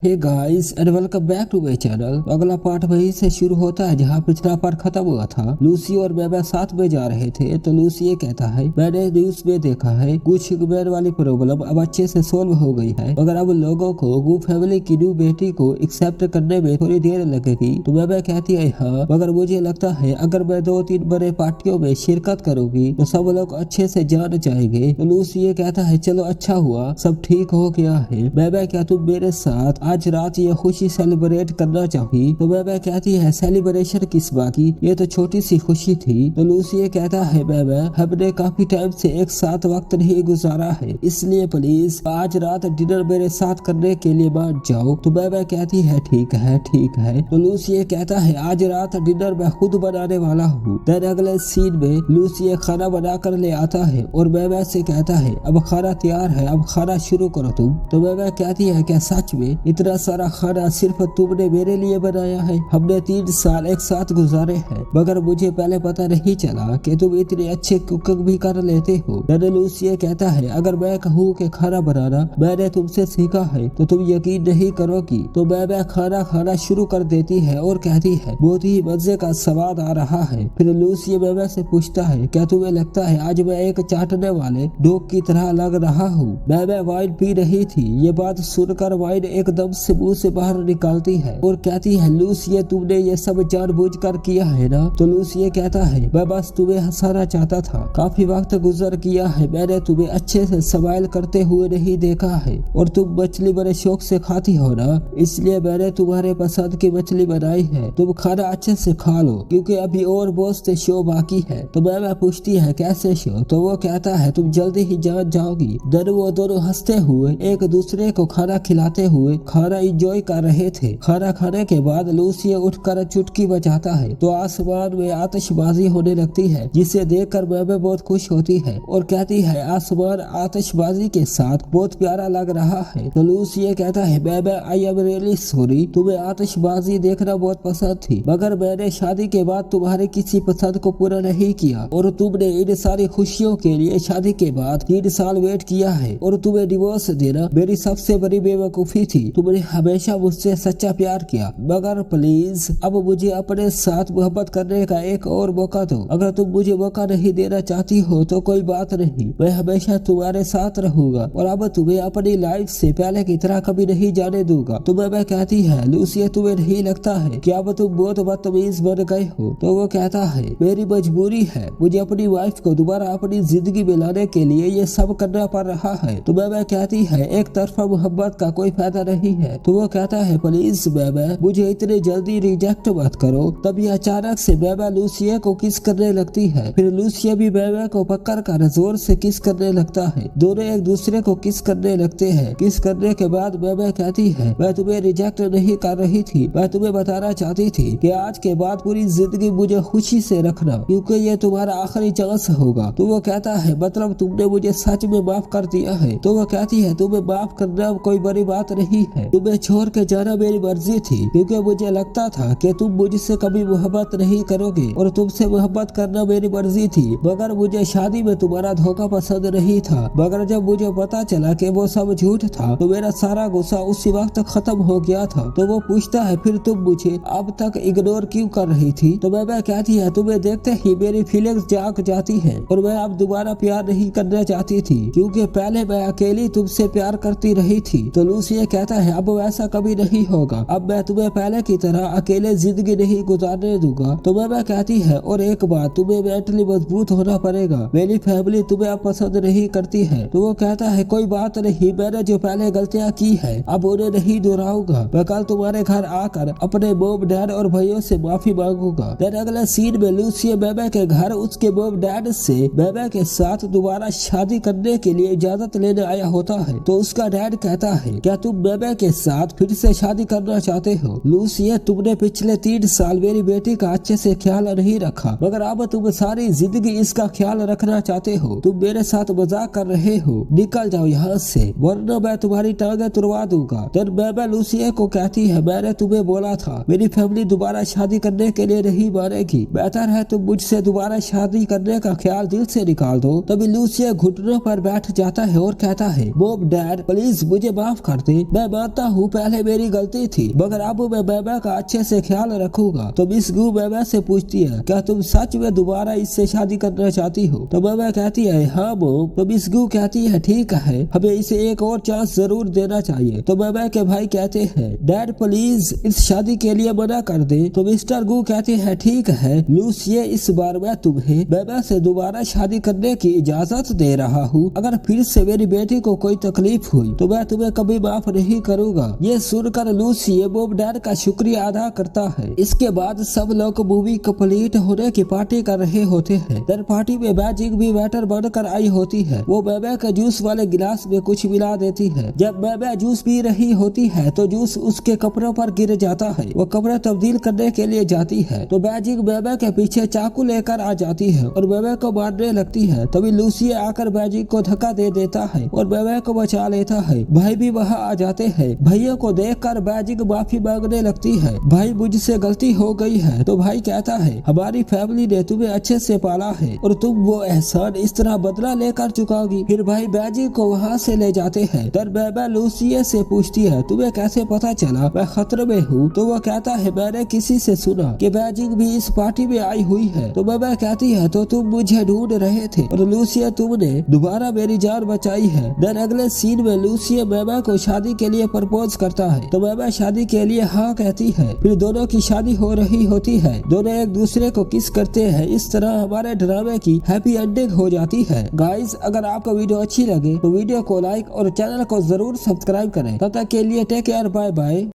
Hey guys and welcome back to my channel. अगला part वहीं से शुरू होता है जहाँ पिछला पार्ट खत्म हुआ था। लूसी और बेबा साथ में जा रहे थे तो लूसी ये कहता है मैंने न्यूज में देखा है कुछ मैन वाली प्रॉब्लम अब अच्छे से सोल्व हो गई है, मगर अब लोगों को गू फैमिली की न्यू बेटी को एक्सेप्ट करने में थोड़ी देर लगेगी। तो बेबा कहती है हाँ, मगर मुझे लगता है अगर मैं 2-3 बड़े पार्टियों में शिरकत करूंगी तो सब लोग अच्छे से जान जाएंगे। तो लूसी ये कहता है चलो अच्छा हुआ सब ठीक हो गया है। बेबा क्या तुम मेरे साथ आज रात ये खुशी सेलिब्रेट करना चाही? तो बेबा कहती है सेलिब्रेशन किस बात की, ये तो छोटी सी खुशी थी। तो लूसी ये कहता है बेबा हमने काफी टाइम से एक साथ वक्त नहीं गुजारा है, इसलिए प्लीज आज रात डिनर मेरे साथ करने के लिए मान जाओ। तो बेबा कहती है ठीक है ठीक है। तो लूसी ये कहता है आज रात डिनर मैं खुद बनाने वाला हूँ। देन अगले सीन में लूसी ये खाना बना कर ले आता है और बेबा से कहता है अब खाना तैयार है, अब खाना शुरू करो तुम। तो बेबा कहती है क्या सच में इतना सारा खाना सिर्फ तुमने मेरे लिए बनाया है? हमने 3 साल एक साथ गुजारे हैं, मगर मुझे पहले पता नहीं चला कि तुम इतने अच्छे कुकिंग भी कर लेते हो। लूसी ये कहता है अगर मैं कहूँ कि खाना बनाना मैंने तुमसे सीखा है तो तुम यकीन नहीं करोगी। तो बेबा खाना खाना शुरू कर देती है और कहती है बहुत ही मजे का स्वाद आ रहा है। फिर लूसी बेबा से पूछता है क्या तुम्हें लगता है आज मैं एक चाटने वाले डॉग की तरह लग रहा हूँ? बेबा वाइन पी रही थी, ये बात सुनकर वाइन एकदम से मुंह से बाहर निकालती है और कहती है लूसी ये तुमने ये सब जानबूझकर किया है ना? तो लूसी ये कहता है मैं बस तुम्हें हंसाना चाहता था, काफी वक्त गुजर किया है, मैंने तुम्हें अच्छे से स्माइल करते हुए नहीं देखा है और तुम मछली बड़े शौक से खाती हो ना, इसलिए मैंने तुम्हारे पसंद की मछली बनाई है। तुम खाना अच्छे से खा लो क्योंकि अभी और बहुत से शो बाकी है। तो मैं पूछती है कैसे शो? तो वो कहता है तुम जल्दी ही जान जाओगी। then वो दोनों हंसते हुए एक दूसरे को खाना खिलाते हुए खाना एंजॉय कर रहे थे। खाना खाने के बाद लूसी उठकर चुटकी बजाता है तो आसमान में आतिशबाजी होने लगती है, जिसे देखकर बेबा बहुत खुश होती है और कहती है आसमान आतिशबाजी के साथ बहुत प्यारा लग रहा है। तो लूसी कहता है बेबा आई एम रियली सॉरी, तुम्हें आतिशबाजी देखना बहुत पसंद थी, मगर मैंने शादी के बाद तुम्हारे किसी पसंद को पूरा नहीं किया और तुमने इन सारी खुशियों के लिए शादी के बाद 3 साल वेट किया है और तुम्हें डिवोर्स देना मेरी सबसे बड़ी बेवकूफी थी। तुमने हमेशा मुझसे सच्चा प्यार किया, मगर प्लीज अब मुझे अपने साथ मोहब्बत करने का एक और मौका दो। अगर तुम मुझे मौका नहीं देना चाहती हो तो कोई बात नहीं, मैं हमेशा तुम्हारे साथ रहूंगा और अब तुम्हें अपनी लाइफ से पहले की तरह कभी नहीं जाने दूंगा। तो मैं कहती है लूसी तुम्हें नहीं लगता है कि अब तुम बहुत बदतमीज बन गए हो? तो वो कहता है मेरी मजबूरी है, मुझे अपनी वाइफ को दोबारा अपनी जिंदगी में लाने के लिए ये सब करना पड़ रहा है। तो मैं कहती है एक तरफा मोहब्बत का कोई फायदा नहीं है। तो वो कहता है प्लीज बेबा मुझे इतने जल्दी रिजेक्ट मत करो। तभी अचानक से बेबा लूसिया को किस करने लगती है, फिर लूसिया भी बेबा को पकड़ कर जोर से किस करने लगता है। दोनों एक दूसरे को किस करने लगते हैं। किस करने के बाद बेबा कहती है मैं तुम्हें रिजेक्ट नहीं कर रही थी, मैं तुम्हें बताना चाहती थी कि आज के बाद पूरी जिंदगी मुझे खुशी से रखना क्योंकि ये तुम्हारा आखिरी चांस होगा। तो वो कहता है मतलब तुमने मुझे सच में माफ कर दिया है? तो वो कहती है तुम्हें माफ करना कोई बड़ी बात नहीं है, तुम्हें छोड़ के जाना मेरी मर्जी थी क्योंकि मुझे लगता था कि तुम मुझसे कभी मोहब्बत नहीं करोगे और तुमसे मोहब्बत करना मेरी मर्जी थी, मगर मुझे शादी में तुम्हारा धोखा पसंद नहीं था। मगर जब मुझे पता चला कि वो सब झूठ था तो मेरा सारा गुस्सा उसी वक्त खत्म हो गया था। तो वो पूछता है फिर तुम मुझे अब तक इग्नोर क्यों कर रही थी? तो मैं कहती है तुम्हें देखते ही मेरी फीलिंग्स जाग जाती है और मैं अब दोबारा प्यार नहीं करना चाहती थी क्योंकि पहले मैं अकेली तुमसे प्यार करती रही थी। तो लूसी कहता है अब वैसा कभी नहीं होगा, अब मैं तुम्हें पहले की तरह अकेले जिंदगी नहीं गुजारने दूंगा। तो मैं कहती है और एक बात तुम्हें मेंटली मजबूत होना पड़ेगा, मेरी फैमिली तुम्हें अब पसंद नहीं करती है। तो वो कहता है कोई बात नहीं, मैंने जो पहले गलतियाँ की है अब उन्हें नहीं दोहराऊंगा, मैं कल तुम्हारे घर आकर अपने मॉम डैड और भाइयों से माफी मांगूंगा। देन अगले सीन में लूसी बेबा के घर उसके मॉम डैड से बेबा के साथ दोबारा शादी करने के लिए इजाजत लेने आया होता है। तो उसका डैड कहता है क्या तुम बेबा के साथ फिर से शादी करना चाहते हो? लूसी तुमने पिछले 3 साल मेरी बेटी का अच्छे से ख्याल नहीं रखा, मगर अब तुम सारी जिंदगी इसका ख्याल रखना चाहते हो। तुम मेरे साथ मजाक कर रहे हो, निकल जाओ यहाँ से वरना मैं तुम्हारी टांगे तुड़वा दूंगा। देन बेबा लूसी को कहती है मैंने तुम्हें बोला था मेरी फैमिली दोबारा शादी करने के लिए नहीं मानेगी, बेहतर है तुम मुझसे दोबारा शादी करने का ख्याल दिल से निकाल दो। तभी लूसी घुटनों पर बैठ जाता है और कहता है मॉम डैड प्लीज मुझे माफ कर दे, मैं मान मानता हूँ पहले मेरी गलती थी, मगर अब मैं बेबे का अच्छे से ख्याल रखूंगा। तो मिस गू बेबे से पूछती है क्या तुम सच में दोबारा इससे शादी करना चाहती हो? तो बेबे कहती है हाँ मॉम। तो मिस गू कहती है ठीक है, हमें इसे एक और चांस जरूर देना चाहिए। तो बेबे के भाई कहते हैं डैड प्लीज इस शादी के लिए मना कर दे। तो मिस्टर गू कहते हैं ठीक है लूसिए, इस बार मैं तुम्हें बेबे से दोबारा शादी करने की इजाजत दे रहा हूँ। अगर फिर से मेरी बेटी को कोई तकलीफ हुई तो मैं तुम्हें कभी माफ नहीं करूँगा। ये सुनकर लूसी बॉब डैड का शुक्रिया अदा करता है। इसके बाद सब लोग मूवी कंप्लीट होने की पार्टी कर रहे होते हैं। दर पार्टी में मैजिक भी वेटर बनकर आई होती है। वो बेबे के जूस वाले गिलास में कुछ मिला देती है। जब बेबे जूस पी रही होती है तो जूस उसके कपड़ों पर गिर जाता है। वो कपड़े तब्दील करने के लिए जाती है तो मैजिक बेबे के पीछे चाकू लेकर आ जाती है और बेबे को मारने लगती है। तभी लूसी आकर मैजिक को धक्का दे देता है और बेबे को बचा लेता है। भाई भी वहाँ आ जाते हैं। भैया को देखकर मैजिक माफी मांगने लगती है, भाई मुझसे गलती हो गई है। तो भाई कहता है हमारी फैमिली ने तुम्हें अच्छे से पाला है और तुम वो एहसान इस तरह बदला लेकर चुकाओगी। फिर भाई मैजिक को वहाँ से ले जाते हैं। तर बेबे लूसिए से पूछती है तुम्हें कैसे पता चला मैं खतरे में हूँ? तो वो कहता है मैंने किसी से सुना कि मैजिक भी इस पार्टी में आई हुई है। तो बेबे कहती है तो तुम मुझे ढूंढ रहे थे और लूसिया तुमने दोबारा मेरी जान बचाई है। देन अगले सीन में लूसिया बेबे को शादी के लिए प्रपोज करता है तो बेबे शादी के लिए हाँ कहती है। फिर दोनों की शादी हो रही होती है। दोनों एक दूसरे को किस करते हैं। इस तरह हमारे ड्रामे की हैप्पी एंडिंग हो जाती है। गाइस अगर आपको वीडियो अच्छी लगे तो वीडियो को लाइक और चैनल को जरूर सब्सक्राइब करें। तब तक के लिए टेक केयर, बाय बाय।